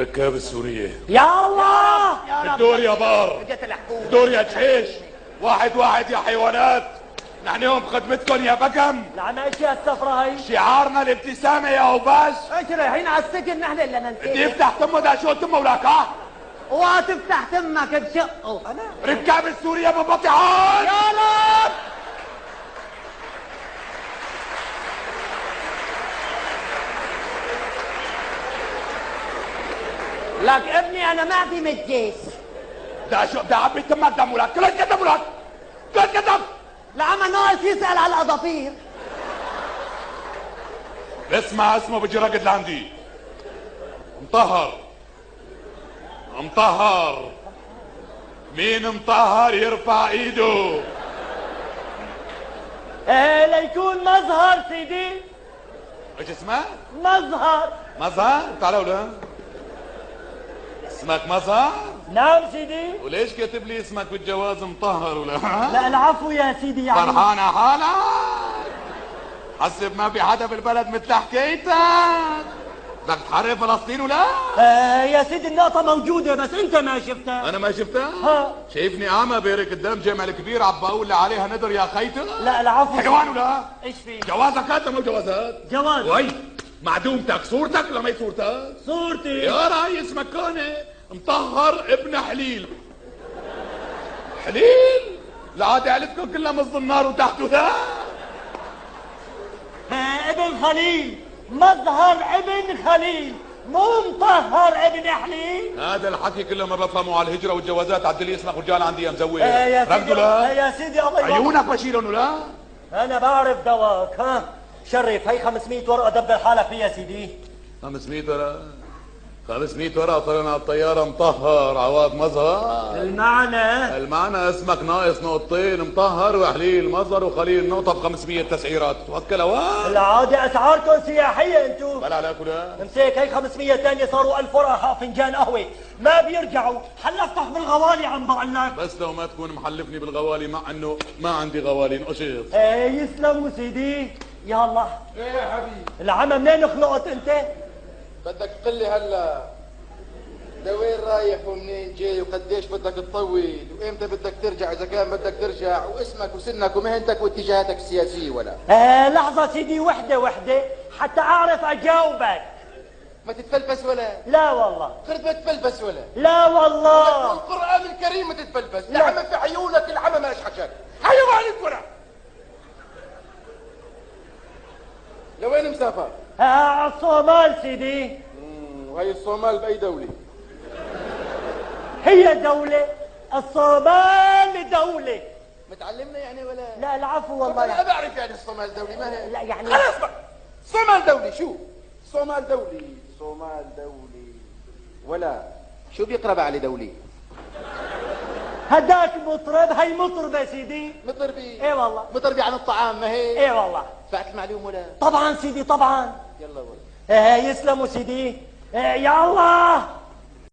ركاب السورية. يا الله الدور يا بار، الدور يا جحيش. واحد واحد يا حيوانات، نحن يوم بخدمتكم يا بقم. لعنا ايش يا السفرة هي؟ شعارنا الابتسامة يا اوباش. ايش رايحين على السجن نحن الا ننسى؟ بدي يفتح تمه دا شو تمه ولاك ها؟ وتفتح تمك بشقه. ركاب السورية منبطحون. يا رب لك ابني انا ما في متجيش. دا شو دا عبي تمك دم ولاك، كل كذب ولاك، كل كذب. العمى ناقص يسأل على الأضافير. اسمع اسمه بيجي رقد لعندي. مطهر مطهر، مين مطهر يرفع ايده. ايه ليكون مظهر سيدي. ايش اسمه؟ مظهر. مظهر؟ تعال ولا اسمك مظهر؟ نعم سيدي. وليش كاتب لي اسمك بالجواز مطهر ولا؟ لا العفو يا سيدي يعني. فرحان على حالك؟ حسب ما في حدا بالبلد مثل حكايتك. بدك تحرر فلسطين ولا؟ يا سيدي النقطة موجودة بس أنت ما شفتها. أنا ما شفتها؟ ها شايفني أعمى بارك قدام جامع الكبير عم بقول لي عليها ندر يا خيتي؟ لا العفو. حيوان ولا؟ إيش في؟ جوازك هات مو جوازات؟ جواز. وي معدومتك صورتك ولا ما صورتك؟ صورتي. يا ريس مكانه مطهر ابن حليل. حليل؟ العادة عيلتكم كلها مصد النار وتحته ذا. ابن خليل، مظهر ابن خليل، مو مطهر ابن حليل. هذا الحكي كله ما بفهمه على الهجرة والجوازات. عدل لي اسمك رجال عندي يا مزوق. يا سيدي رقدوا لا؟ يا سيدي الله يبارك. عيونك بشيلهم ولا؟ أنا بعرف دواك. ها شرف هي 500 ورقة دبر حالك فيها سيدي. 500 ورقة؟ 500 ورقة طلعنا على الطيارة مطهر عواد مظهر. المعنى اسمك ناقص نقطتين، مطهر وحليل مظهر وخليل نقطة ب500 تسعيرات. توكل هوا. العادة أسعاركم سياحية أنتو. بلا عليك ولا؟ امسك هي 500 ثانية صاروا 1000 ورقة فنجان قهوة، ما بيرجعوا، حلفتك بالغوالي عم بقول لك. بس لو ما تكون محلفني بالغوالي مع انه ما عندي غوالي انقشط. يسلموا سيدي. يا الله. ايه يا حبيبي؟ العمى منين خلقت أنت؟ بدك تقول لي هلا لوين رايح ومنين جاي وقديش بدك تطول وامتى بدك ترجع اذا كان بدك ترجع واسمك وسنك ومهنتك واتجاهاتك السياسيه ولا؟ لحظة سيدي وحدة حتى أعرف أجاوبك. ما تتفلبس ولا؟ لا والله. خرت ما تتفلبس ولا؟ لا والله. القرآن الكريم ما تتفلبس، العمى في عيونك العمى ما حكاك. حيوانك ولا؟ لوين مسافر؟ على الصومال سيدي. وهي الصومال بأي دولة؟ هي دولة، الصومال دولة. متعلمنا يعني ولا؟ لا العفو والله. أنا بعرف يعني الصومال دولة ما هي؟ لا يعني خلاص بقى. صومال دولي شو؟ صومال دولي، صومال دولي ولا شو بيقرب على دولي؟ هداك مطرب، هي مطربة سيدي. مطربي؟ ايه والله. مطربي عن الطعام ما هي؟ ايه والله. فات المعلوم ولا؟ طبعا سيدي طبعا. يلا والله. يسلموا سيدي. يا الله.